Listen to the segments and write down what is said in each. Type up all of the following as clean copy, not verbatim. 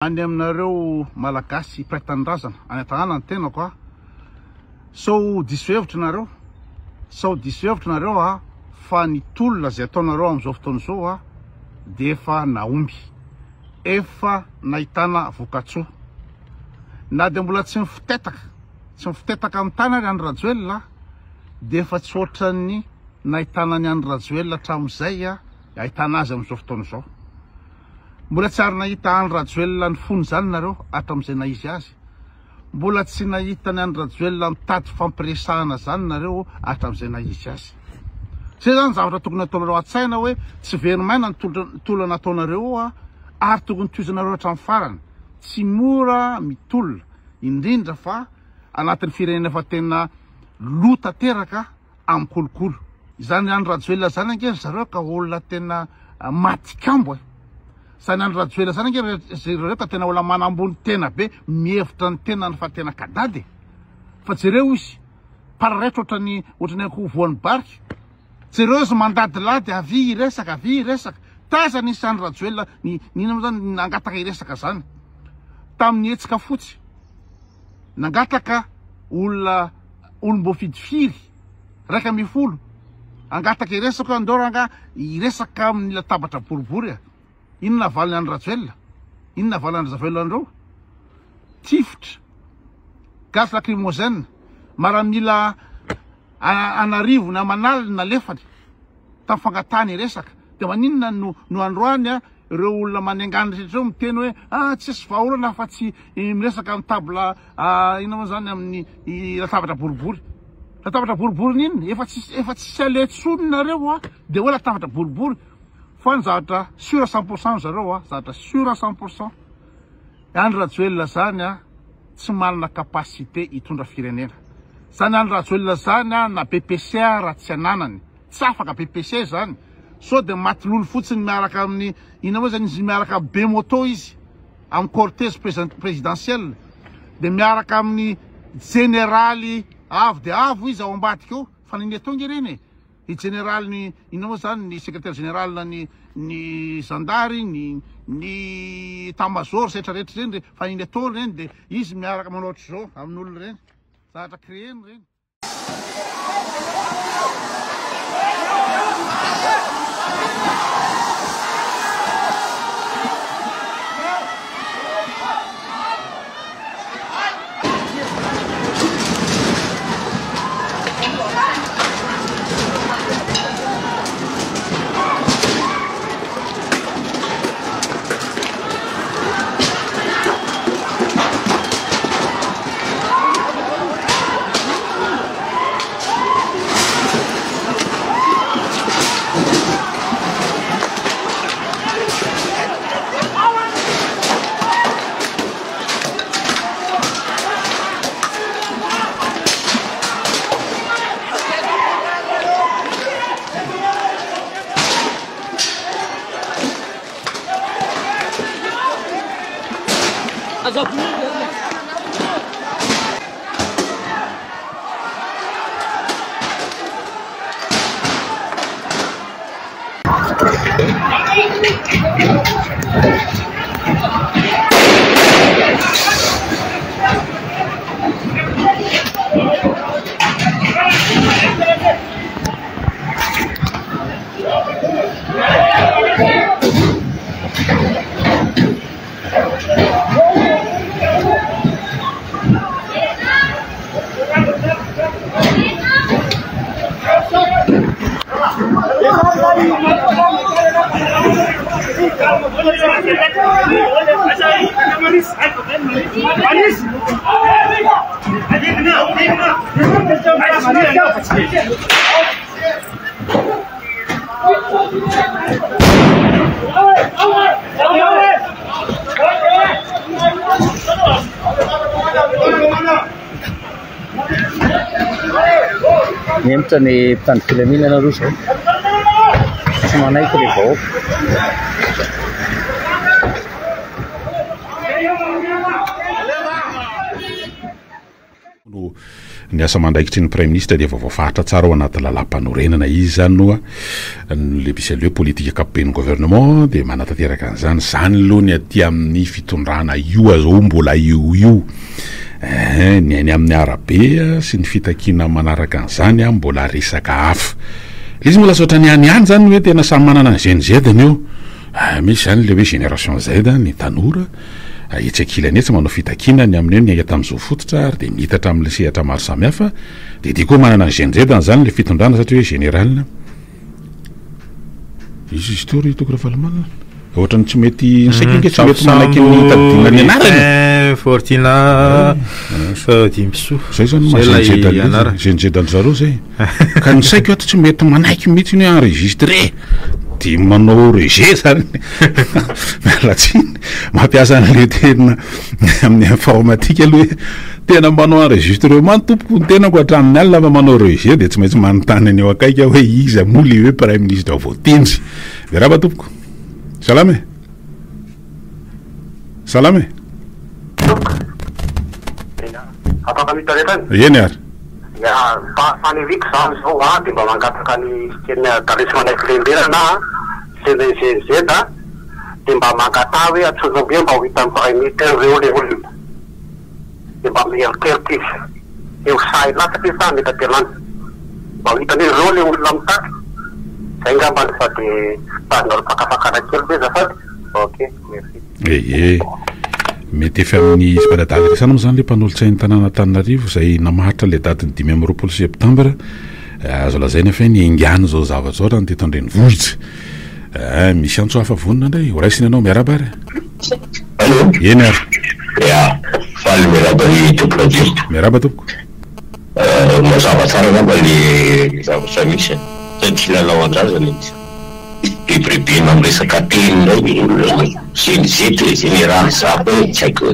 Any aminareo malagasy mpiray-tanindrazana any Antanàna ny tenako a. Sao diso hevitra nareo fa ny tolona zay ataonareo amin'izao fotoana izao a dia efa naomby, efa nahitana vokatsoa. Na dia mbola tsy mifitetaka amin'ny tany ary Andry Rajoelina dia efa tsy ohatran'ny nahitana ny Andry Rajoelina hatramin'izay ahitana azy amin'izao fotoana izao. Mbola tsy ary nahita Andry Rajoelina ny fony zany nareo hatramin'izay nahizy azy. Mbola tsy nahita ny Andry Rajoelina mitady fampiresahana zany nareo hatramin'izay nahizy azy. Zay zany zavatra tokony ataonareo an-tsaina hoe tsy verimaina ny tolona nataonareo ary tokony tohizanareo hatramin'ny farany. Tsy mora mitolona indrindra fa anatin'ny firenena efa tena lota teraka amin'ny kolokolo. Izany Andry Rajoelina zany ange zareo ka olona tena matikambo Zany Andry Rajoelina zany ange zareo ka tena olona manambony tena be, mihevitra ny tenany fa tena kadady. Fa jereo izy pararaitra ohatran'ny akoho voan'ny barika. Jereo izy mandadilady avy resaka. Taza nisy Andry Rajoelina ninona zany nangataka iresaka zany. Tamin'ny hetsika fotsy nangataka olom-boafidifiry raika mifolo. Angataka iresaka andoranga iresaka amin'ny latabatra boribory. Inona valiny Andry Rajoelina? Inona valiny Andry Rajoelina andreo? Tifitra, gaz lacrymogène, maramila anarivo na manalina na lefany tamin'ny fangatahana iresaka. Dia maninona no androany ireo olona manengana rehetra miteny hoe tsisy vahaolana fa tsy miresaka amin'ny tabla inona zany amin'ny latabatra boribory. Latabatra boribory n'inona? Efa tsy aletsony nareo dia hoe latabatra boribory. Fa ny zavatra sûr à 100% zareo zavatra sûr à 100%. Andry Rajoelina zany tsy manana kapasité hitondra firenena. Zany Andry Rajoelina zany na PPC raha tsy ananany. Tsy afaka PPC zany. So dia maty lolo fotsiny miaraka amin'ny inona moa zany izy miaraka be moto izy amin'ny cortège présidentiel. Dia miaraka amin'ny généraly avo dia avo izy ao ambadika eo. Fa niny tonga ireny i général ny inona moa zany ny secrétaire général ny zandary ny tamazor rehetrarehetra reny fa iny atao reny dia izy miaraka manao ohatr'izao amin'olona reny zavatra créeny reny. Niemtra ny mpitandro filaminana aloha zao tsy manaiky ilay vahoaka. ny asa mandraikitry ny prime ministre dia voafahatra tsara ao anaty lalam-panorenana izy zany noa le bisaleo politika capoben'ny gouvernement dia manatanteraka an'izany zany aloha ny aty amin'ny fitondrana io azao mbola io ny any amin'ny arabe sy ny fitakina manaraka an'izany mbola resaka hafa izy mbola saotra ny any zany hoe tena samy manana ny genizedany eo misy zany le hoe génération Z ny tanora etsakilany etsy manao fitakinany amin'io ny aia tamin'izao fototra ary dia mihitatra amin'le sehatra maro samihafa dia koa manana ny genizedany zany le fitondrana satria hoe général izy tory tokony fahalamana ohatrany tsy mety saika tsy mety manaky ny tadidinany anarany Fortina Dimso zay zany genizedany zareo zay ka ny saika ohatry tsy mety manaiky mihitsy ny enregistré dia manao reget zany mialatsiny mampiasa an'le tena amin'ny informatique aloha hoe tena manao enregistrement tompoko ny tenako hatramin'ny alina fa manao reget dia tsy maintsy manontany any eo akaika hoe iza moa le hoe prime ministre voatinjy dia raha tompoko salame eny ary faniviko zany zao dia mba mangataka ny tarisy manaiky lembera na CNZ dia mba mangata hoe atsonjombe mba ho hitan'ny prime ministre reo le olona dia mba mierikeriky izy eo say latsaky sa metatenany mba ho hitany reo le olona mitaky zay ngambany fa dia tanynaro fakafakana kely be zafady ok merci mety efa amin'ny spadadala resana moa zany le mpanolotsain'ny tanàna Tananarivo zay namahatra le datiny 5 septembre azo lazaina fa ny ingany zao zavatra zao raha ny teto andrenivohitra misy antso hafa vonina ndray ho raisiny anao miaraba ary eny ary faly miaraba tompoko mazava tsara ngamba le zavatra misy zay tsy lalao andrazana izy bebrebena amin'ny resaka teny ndray genizety général zako hoe tsy haiko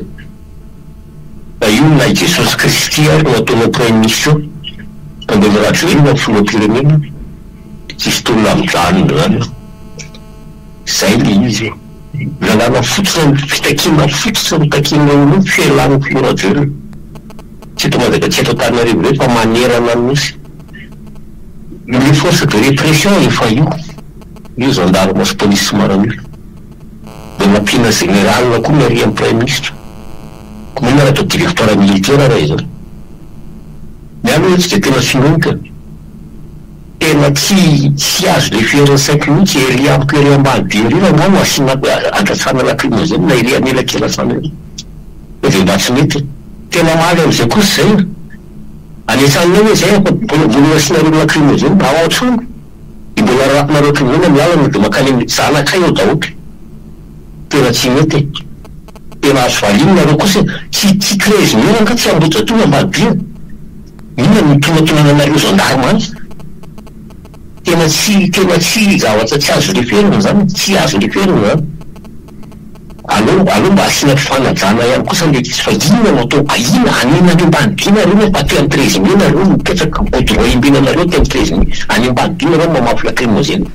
fa io na Jesosy Kristy ary nataonao prime ministre tandony rahatro iny na filoham-pirenena tsisy tolona mijanona zany zay le izy lalàna fotsiny fitakina fotsiny mitakina olo fialana filorajereo tsy eto Madagasikara tsy eto Antananarivo re fa manerana misy le force de répression efa io gendarme sy police maran'io dia mampina général koa miary amin'ny prime ministre koa raha atao directeur militaire raha izany mialo hoe tsy dia tena finonika tena tsy azo le fierin'ny 5 minutes ery amiko ery ambany be ery raha ngano asina andratsana lakrimo zany na ery anelakela sana dia mba tsy mety tena maly am'izay kosa zay anesanina hoe zay mbola asinareo lakrimo zany ao an-trano mbola ratinareo krimona mialana dia makany zanakay eo dahotra tena tsy mety tena azo valinonareo kosa tsy 13 mila ka tsy ambotratona mbadina inona mitonatona anareo gendarme any tena tsy zavatra tsy azo leferina zany tsy azo leferina zany aloha mba asina fifanajana ihany kosa le tsy fa inona no atao ina aninareo mbadinareo nefa te amin'ny 13 mille nareo mipetraka bodroa imbinanareo te amin'ny 13 mille any mbadinareo mamafy lacrimogène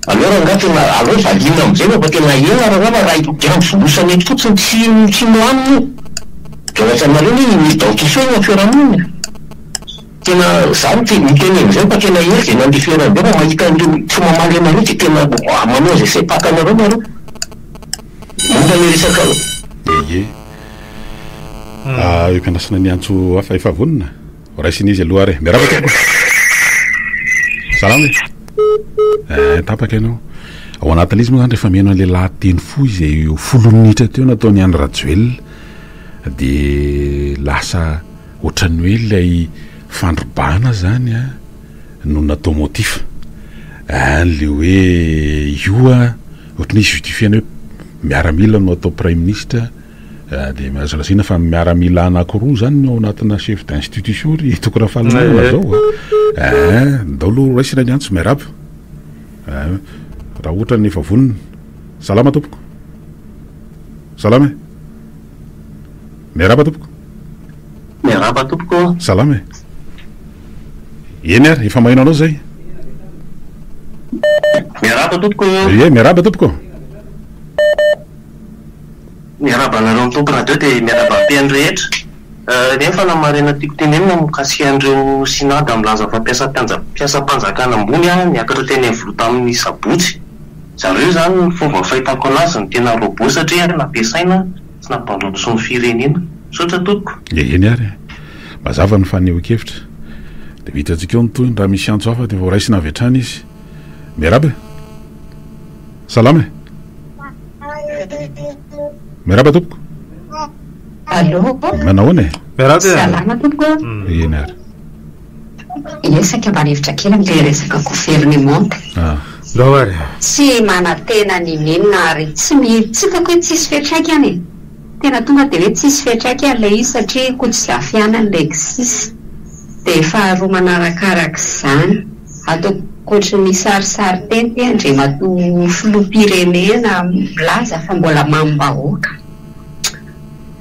alors angatena aloha valina am'izay fa tena ela raha raha diamvolosany eto fotsiny tsy moaniny doatsanareo hoe midentifier na fiarahamonina tena zany miteny am'izay fa tena ela dia nandiferana be fa mahita an'ireo tsy mamaly anareo dia tena manao zay sepakanareo nareo momba le resaka mpianasana ny antso hafa efa vonina raisiny izy aloha ary miaraba tompoko salama tapaka ianao ao anatin'izy moa zany rehefa miheno an'le lahateny fo izay 10 minitra teo nataony any Rajoel dia lasa ohatran'ny hoe ilay fandrobana zany no natao motif an'le hoe io ohatran'ny justifiana hoe miaramila no atao prime ministre dia azo lazaina fa miaramila anankiroa zany no ao anatina chef d'institution ry tokony fahalalana zao daolo raisina ny antso miaraba raha ohatra ny efa vonina salama tompoko salama miaraba tompoko salama eny ary efa maheno anao zay miaraba tompoko miaraba tompoko miaraba anareo amin'ny tompo radio dia miaraba ampiany rehetra Nefa namarena tiako tenenina mikasihan'ireo sinada milaza fa mpiasa-panjakana ambony niakatra teny volo tamin'ny sabotsy. Zareo zany ny fomba fahitako anazy ny tena robot satria nampiasaina sy nampandroso ny firenena. Sotra toko. Eny ary mazava ny faneho-kevitra dia vitantsika eo ny toy raha misy antso hafa dia voaraisina avy hatrany izy. Miaraba salama miaraba tompoko. Allô. Manao Miaraba. Salama tompoko. Eny ary Resaka mbarevitra kely amin'ilay resaka gouvernement. Loary. Tsy manatena ny menina ary tsy hitako hoe tsisy fiantraikany e. Tena tonga dia hoe tsisy fiantraikany ilay izy satria koa tsy afianany ilay exis. Dia faharoa manarakarak'izany ataoko koatra ny sarisary teny ty andre mato filoham-pirenena milaza fa mbola mamim-bahoaka.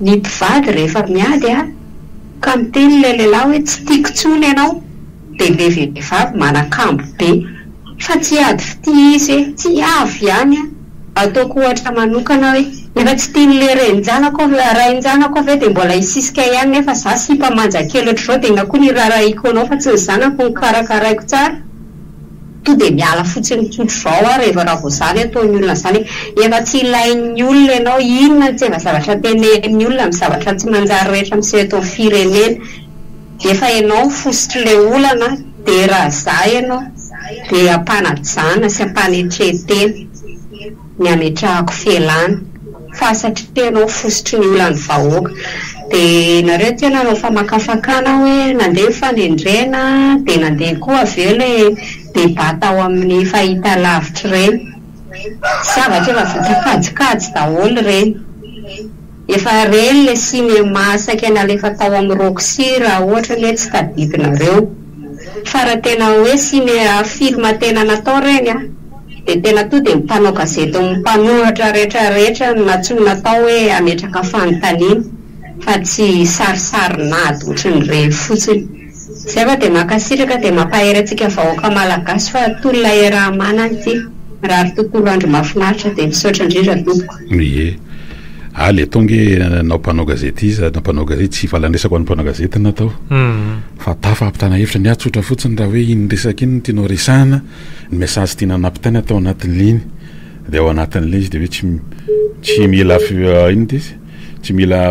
Ny mpivady rehefa miady ka miteny ilay lehilahy hoe tsy tiako tsony ianao dia ilay vehivavy manakambo be fa tsy ady fity izy tsy avy ihany ataoko ohatra manokana hoe efa tsy tian'ilay rain-janako ave dia mbola hisisika ihany nefa za sy mpamanjakely ohatr'izao dia nakoa ny raraiko anao fa tsy ny zanako ny karakaraiko tsara to dia miala fotsiny tsotro zao rehefa raha vao zany ataon'ny olona zany efa tsy ilain'ny olona ianao inona tsy efa zavatra tenenin'ny olona amin'ny zavatra tsy manjary rehetra amin'izay atao firenena efa ianao fositry ilay olana dia raha za ianao dia ampanajana sy ampanetrehitena ny ametrahako felana fa satria ianao fositry ny olany vahoaka dia nareo ty ianao fa makafakana hoe nandeha fanendrena dia nandeha koa avy eo ilay debata ao amin'ny fahita lavitra ireny zavatra efa vita kajikajy daholo ireny efa reny le sime masaka na lefa tao amin'ny roksy raha ohatra le tsy tadidinareo fa raha tena hoe sime filma tena natao reny dia tena to dia mpanao gazety mpanohatra rehetrarehetra natsoa natao hoe ametraka fanontaniana fa tsy sarisarinady ohatran'ny reny fotsiny zay fa dia makasiraka dia mampahery antsika vahoaka malagasy fa tolona eramanana ty raha ry tontolo andro mahafinaritra dia misaotra indrindra tompoko. Ie le tonge nao mpanao gazety izy nampanao gazety tsy falandresako ho an'ny mpanao gazety natao fa tafa ampitana hevitra ny atsotra fotsiny raha hoe iny resaka iny tianao resahana ny message tiana nampitana atao anatin'ny liny dia ao anatin'ilay izy dia hoe tsy mila iny ty izy tsy mila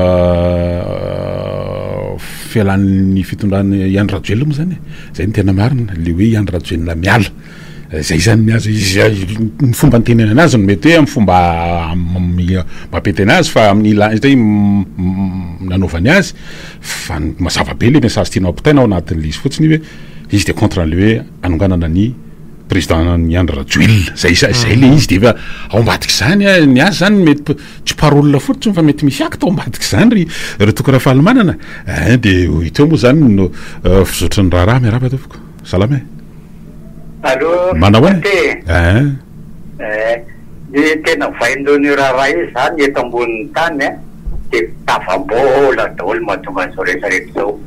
fialan'ny fitondrany Iany Rajoelina moa zany zay ny tena marina le hoe Iany Rajoelina miala zay zany miazo izy ny fomba nytenena anazy no mety hoe amin'ny fomba mampety anazy fa amin'ny ilazay nanaovany azy fa mazava be le message tianao ampitaina ao anatin'le izy fotsiny hoe izy dia contre an'le hoe anonganana ny président Iany Rajoelina zay le izy dia efa ao ambadika izany ny azy zany mety tsy parolona fotsiny fa mety misy akta ao ambadika izany ry tokony fahalomanana dia iteo moa zany no fizotrany raharaha miaraba topoko salama Allô. Manao ny tena vain'ireo raharaha izy zany eto ambonin'ny tany dia tafambola daholo mahatonga an'izao rehetrarehetra izao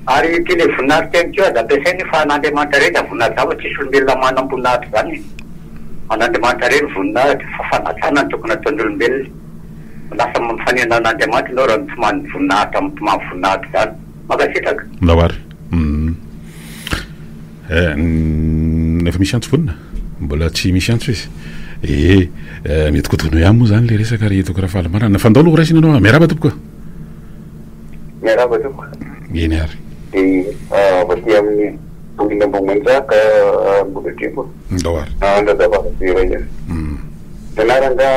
ary tyle voninahitra teny keo aza ampiasainy fa an'Andriamanitra reny voninahitra zava tsisy olombelona manam-boninahitra zany an'Andriamanitra reny voninahitra fa fanajana ny tokony ataon'ny olombelona lasa mifanena an'Andriamanitra nao raha mitomany voninahitra mitomany voninahitra zany makasitraka lawary efa misy antso vonina mbola tsy misy antso izy mety kotono ihany moa zany le resaka ry toko raha fahalamarana fandao aloha raisina anao miaraba tompoko miaraba tompoko eny ary vaty amin'ny bolina ambomenzaka mboladriko ndao ary andradavara iray tanaranga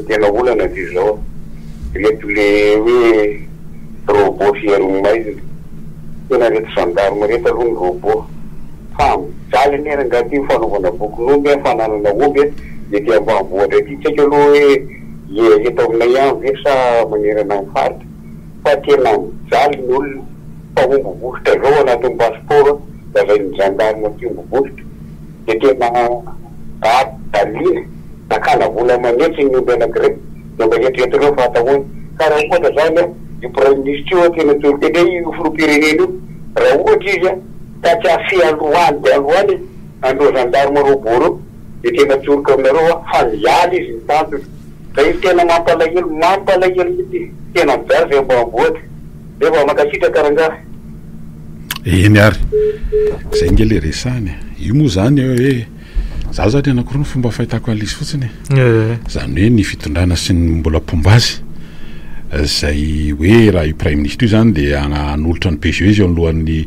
tena olana ty zao reto le hoe robot fiaromaizina tena reto gendarme reto aloha ny robot fa mijaly neranga ty fanaovana bokon'omby fananana omby dia ty ambanivohatra ty tsy haiko aloha hoe eto aminay ihany ve sa manerana ny faritra fa tena mijaly ny olona fa ombovohitra zao anatin'ny passeport lazay ny gendarme ty ombovohitra dia tena dalina nakana vola manetsy ny omby anakiray dia mba etrietrareo fa atahoany ka raha ohatra zany io premier ministre io tena tolotena io filoham-pirenena io raha ohatra izy ka tsy afy aloany dia aloany andreo gendarme robot reo dia tena toroka aminareo fa mialy izy ny tanjony zay tena mampalahelo mihitsy tena mijaly zay ambanivohatra Devo makasika karanga. Eny ary zay nge le resany io moa zany hoe zaho zany anankiroa ny fomba fahitako an'izy fotsiny zany hoe ny fitondrana sy ny mbola pombazy zay hoe raha io prime ministre io zany dia anolotra ny PGE eo alohan'ny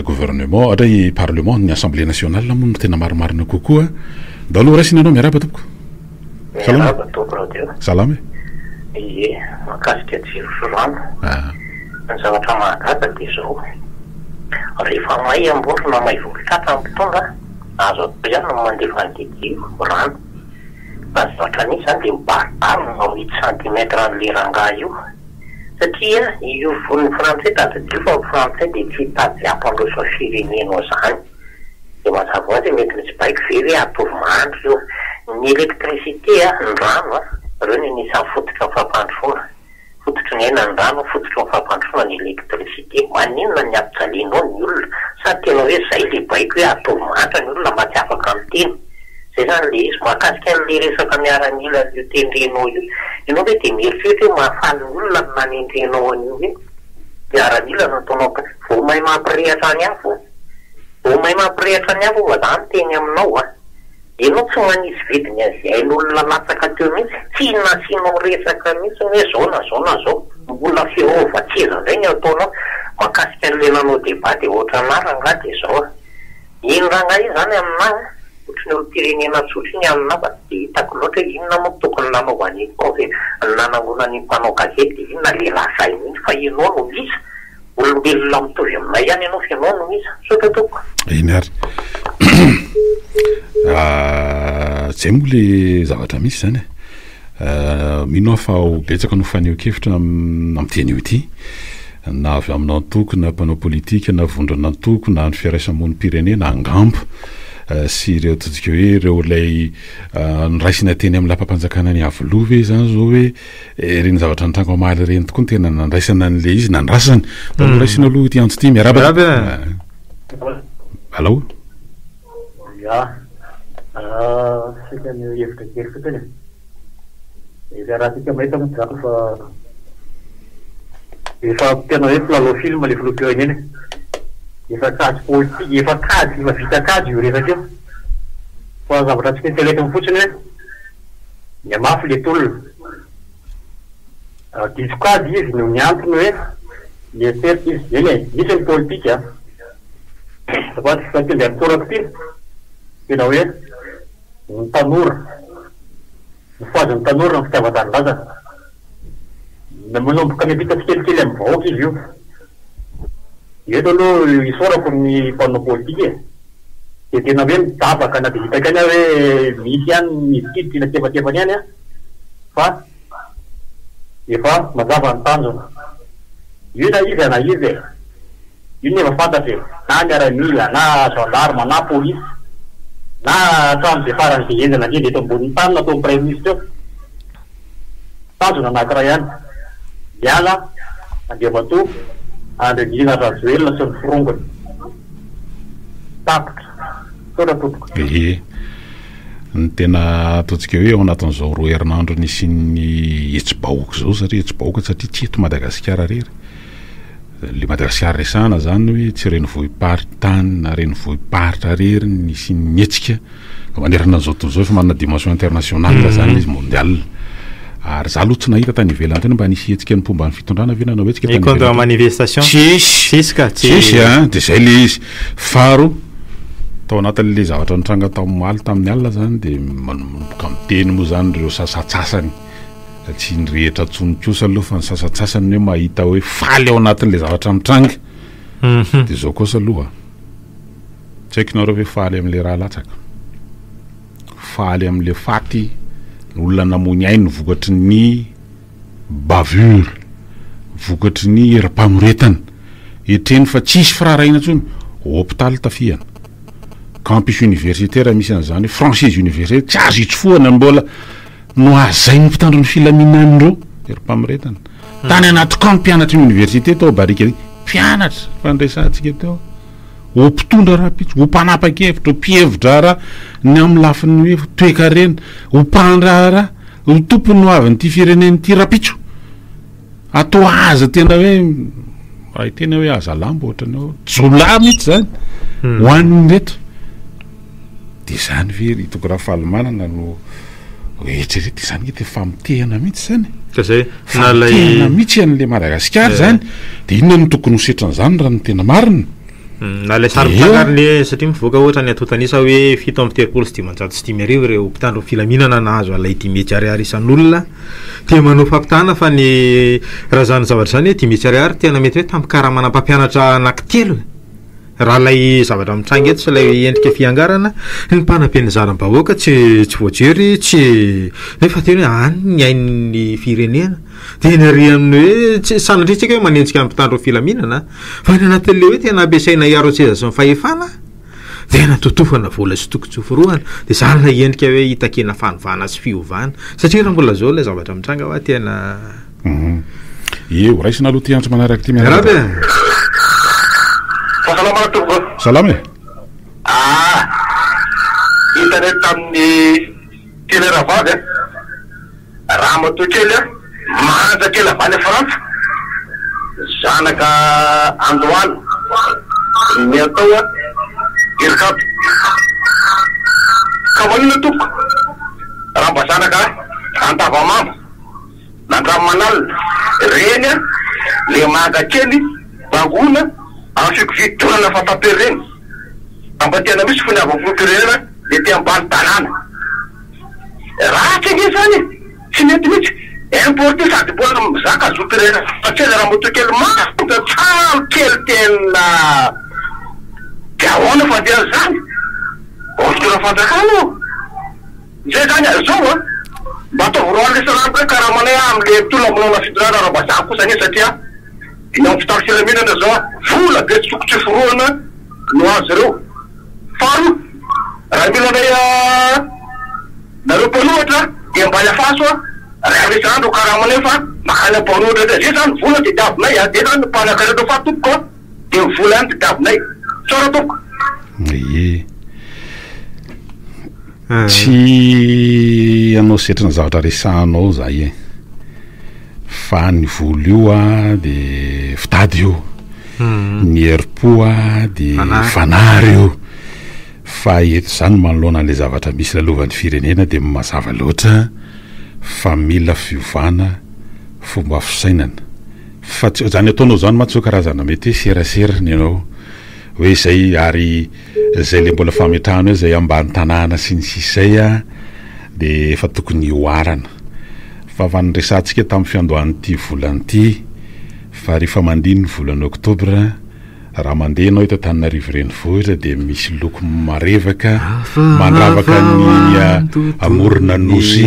gouvernement ohatra i parlement ny assemblée nationale moa no tena marimarina kokoa da aloha raisina anao miaraba tompoko salama Ie makasika jirosorano ny zavatra mahagaga dia zao rehefa may amborona may vokitratra mpitonga azo atao ihany no mandefa nydidio rano fa zavatra nisy zany dia mibaritano no 8 centimetre an'le rangahy io satria io von'ny frantsay tadidio fa frantsay dia tsy hitady ampandroso firenena zany dia mazava ho azy mety misy baiko fery atovy mahandro io ny électricité ny rano reo ny nisany fototra ny fampandrosoana fototry ny aina ny rano fototry ny fampandrosoana ny électricité maninona ny ampijalianao ny olona sady tena hoe zay le baiko hoe atovy mahandra ny olona mba tsy afaka miteny zay zany le izy mahakasika n'le resaka miaramila io tendrenao io ianao hoe dia mieritreritra hoe mahafaly ny olona ny manendrenao an'io hoe miaramila no ataonao vo mahay mampirehatra any afo vo mahay mampirehatra any afo zany teny aminao ianao tsy manisy vidiny azy ain'olona latsaka teo mihitsy tsy nasinao resaka mihitsy hoe zao na zao na zao mbola firovatseza zay ny ataonao makasika n'le nanao débat dia ohatra naranga dia zao iny ranga io zany aminahy ohatry ny olo-pirenena tsotry ny aminah fa dia hitako loatra hoe inona moa tokony nanao any kofe nanangona ny mpanao gazety dia inona le lasay mihitsy fa ianao no misy olombelona mitovy aminay ihany ianao fa ianao no misy sotra toko iny ary zay moa le zavatra misy zany mino aho fa ho betsaka no faneho-kevitra am'teny io ity na avy aminao antoko na mpanao politika na vondrana antoko na ny fiaraisa-mony pirenena angambo sy ireo totsika hoe ireo lay niraisina teny amin'ny lampa-panjakana ny avoloha ve zany zao hoe reny zavatra ny trango amaly reny tokoa ny tena nandraisana n'le izy nandrasany da noraisina aloha ty antso ty miaraba alao sika ny hevitra kely fotsiny izy raha tika mahita moa zako fa efa tena hoe mpilalao film le filompeo iny efa kajy politique efa kajy efa vita kajy io resaka io fa zavatra tsika niteleka fotsiny hoe ny mafy le tolona diso kajy izy no miantony hoe le perte izy zeny misy ny politique sapaty fa tendry atorako ty tena hoe ny tanora ny foazy ny tanora ny fitiavan-danilaza na manomboka miampita tsikelikely amin'ny vahoaka izy io eto aloha isorako ny mpanao politika dia tena hoe midabaka na dia hitaka any hoe misy ihany mivikidy tena tefatefany ihany fa efa mazava ny tanjona io na izy na izy io nefa fantatry na miaramila na gendarme na polisy na trano de farany de endana kely eto amboniny tany natao prime ministre eo tanjona anankiray ihany miala andriamato andrendrina rajoelona sy ny firongony tapotra sotra totoko ny tena ataontsika hoe ao anatin'izao roa herinandro nisy ny etsi-bahoaka zao satria etsi-bahoaka satria tsy eto Madagasikara rery le Madagasikara resana zany hoe tsy reny vohiparitany na reny vohiparitra rery nisy nyetsika manerana an'izao tontolo zao fa manana dimension internationale zany izy mondial ary za aloha tsy nahita tany ivelany tena mba nisy hetsika ny mpomba ny fitondrana ve nanao hetsika contre manifestation tsisy de zay le izy faro tao anatin'le zavatra nitranga tamin'maly tamin'ny alina zany de manomboka miteny moa zany reo sasatsasany tsy nyrehitra tsonikosa aloha fa ny sasatsasany hoe mahita hoe faly ao anatin'le zavatra mitranga de zao kosa aloha tsy haiko nareo hoe faly amin'le raha latsaka faly amin'le faty ny olona namony ainy vokatry ny bavure vokatry ny herim-pamoretana etreny fa tsisy firaraina tsony hôpitaly tafihana campus universitaire misy an'izany franchise universitaire tsy azo itsofoana mbola no azay ny mpitandro ny filaminan'ireo herim-pamoretana tany anaty camp mpianatra université tao barika mpianatra fandraisantsika teo ho mpitondra raha pitsy ho mpanapa-kevitra ho mpihevitra raha ny amin'ny lafiny hoe toekarena ho mpandra raha ho tompony ho avy nyity fireneny ity raha pitso atao aza tena hoe raha tena hoe azalambo ohatranao jola mihitsy zany hoaniny reto de zany very itoko raha fahalomanana no eritrereto izany te famitehana mihitsy zany ka zay famitehana mihitsy an'le Madagasikara zany de inona no tokony hosetran'izany raha ny tena marina na lay sarom-pianariny satria mivoaka ohatra ny atotanisa hoe 7:30 ireo mpitandro filaminana nahazo alay 10 ariary isan'olona dia manao fampitahana fa ny raha zany zavatra zany hoe 10 ariary tena mety hoe tampikaramana mpampianatra anankitelo raha lay zavatra mitrangy eto sy lay endrika fiangarana ny mpanam-pianazaram-bahoaka tsy voajery tsy nefa tena hoe any ny ain'ny firenena dia ny ary amin'ny hoe tsy sanatrisika hoe manenjika amin'ny mpitandro filaminana fa ny anatin'le hoe tena ampiasaina hiaro an-tseza sy ny fahefana dia natotofana vola sy tokotsofiroana dia zany na endrika hoe hitakena fanovana sy fiovana satria raha mbola zao ilay zavatra mitranga hoa tena eo raisina aloha ty andro manaraka ty miarabe Fahasalamana tompoko. Salama e. Internet tamin'ny télé-ravady raha matoa kely manja kely avy any Frantsa zanaka Andohany ny atao irikabo ka manina tompoko raha mba zanaka Antavamamba Nandramanalina reny le manga kely bangona afiko vitorana fatapereny ambatiana misy fony avavofirenena de ty ambany tanàna raha tsy nge zany tsy mety mihitsy importé sady mbola mizaka azoperena satria raha moto kely manga tsaro kely tena de ahoana fandeha zany ofitora fanjakana zay zany zao mba ataovoroany lesarambre karaha manay amle tolona monona fitorana raha mba zako kosa ne satria ina fitaro filaminana zao vola be tsokotry foroana no azy ireo faharoa raha mila anay nareo mpanohatra de mba iafaso raha resandro karaha manay fa makany mpanohatra zay zany vola de davinay de zany mpanakaredo fa tompoko de vola any de davinay tsara tompoko tsy anao setrana zavatra resanao zay fa ny volo io de fitady io ny herim-po de fanary io fa eto zany manoloana le zavatra misy lalovan'ny firenena de mazava loatra fa mila fiovana fomba fisainana fa tsy zany ataonao zany matso karazana mety hoe serasera ny anao hoe zay ary zay le mbola fametrahana hoe zay ambany tanàna sy ny sisay de efa tokony hoarana fa vanresantsika tamin'ny fiandohan'ity volan'ity fa rehefa mandiny volana oktobra raha mandeha anao eto Antananarivo renivohitra de misy loko marevaka mandravaka ny amorona nosy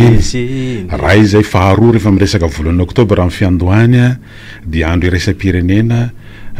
raha izay faharoa rehefa miresaka volana oktobra amin'ny fiandohany de andro iresa-pirenena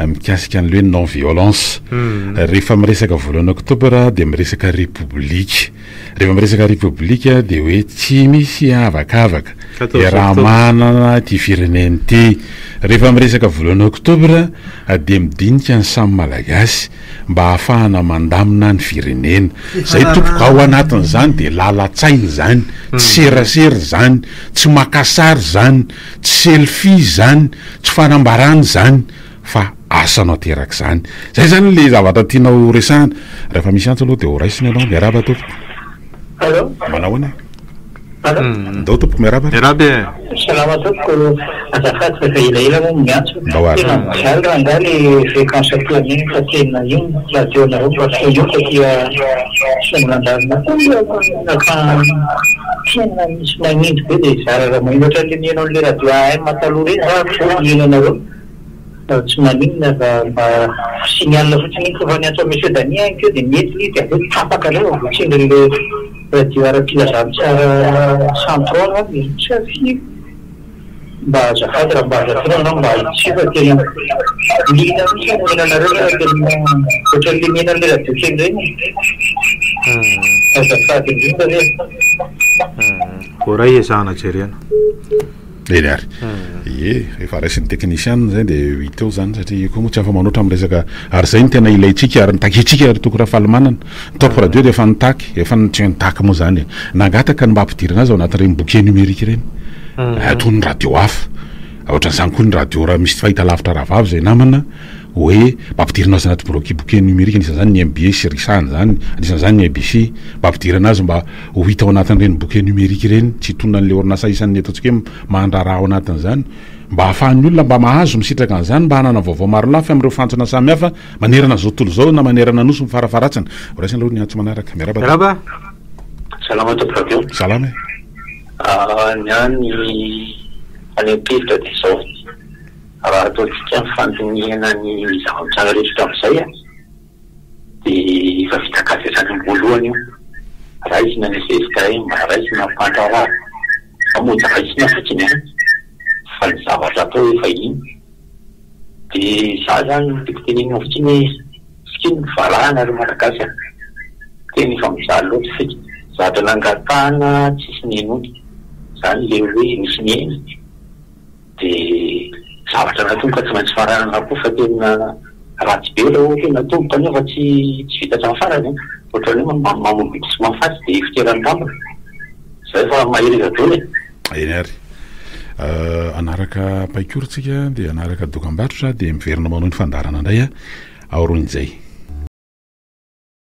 mikasika an'le hoe non violence rehefa miresaka volana oktobra de miresaka republique rehefa miresaka republique de hoe tsy misy avakavaka de raha manana ty fireneny ty rehefa miresaka volana oktobra de midinika ny samy malagasy mba ahafahana mandamina ny firenena zay tompoko ao anatin'izany de lalatsainy zany tsy serasera zany tsy makasary zany tsy selfie zany tsy fanambarany zany fa asanao teraka zany zay zany le zavatra tianao resahana rehefa misy antso aloha de ho raisiny anao miaraba tompoko manao any ndao tompoko miaraba salama tompoko azafady fa ilaila moa miantso tena mizaly raha nga le fréquence atoany fa tena iny radionareo mba io satria symilandarina naka tena misy magnindry be de zara raha maino ohatra le mienao le radio AM mataloha reny za fo mienanareo tsy maninona fa mba signal fotsiny fa ny antso monsieur Dani any keo de mety li de aveo tapaka reo votsindry le radio ara-pilazamy tsara central misy mba azafady raha mba azafinao mba itsy fa tena lina misy mienanareo ohatra le mienan'le radio kely reny azafady indrindra le ko raha iezahana jerena eny ary efa raisin'ny technicien zay de hiteo zany satria koa moa tsy afa manoatra amresaka ary zay ny tena ilaitsika ary nitakytsika ary toko raha fahalomanana top radio de efa nitaky efa tsy nitaky moa zany nangataka ny mba ampidirana azy ao anatin'ireny boke numérique reny atony radio hafa ohatran'izany koa ny radio raha misy fahita lavitra rahavavy zay namana hoe mampidirana azy anaty bloc numérique anisan'izany ny MBS risany zany anisan'izany ny ABC mampidirana azy mba ho hita ao anatin'ireny bouquet numérique ireny tsy tonona n'le orinasa isan'ny ataontsika hoe mandraraha ao anatin'izany mba hahafahan'ny olona mba mahazo misitraka an'izany mba hanana vaovao maro lafy amin'ireo fantsona samihafa manerana zao tontolo zao na manerana nosy mifarafaratsana raisany aloha ny antso manaraka miaraba salama tompoko salama ny any anempilitra de zao raha ataontsika fandiniana ny zava-mitranga rehetra amin'izay de efa vita kasesany voalohany io raisina necessita mba raisina mpandraraha famonjy raisina fotsiny fa ny zavatra atao efa iny de za zany tiako tenenina fotsiny sikiny varahana ry malagasy teny efa mizaly loatra feky zato nangatahana tsisy nenony zany le hoe misy neny de zavatra natomboka tsy maintsy faranana koa fa tena ratsy be raha hoe natomboka nefa tsy vita hatramin'ny farany ohatrany hoe mamombity sy mafatsy de fitoerany tambana zay fa mahery zadony eny ary anaraka paikorytsika de anaraka dokam-batrotra de miverina manao ny fandarana indray aoron'izay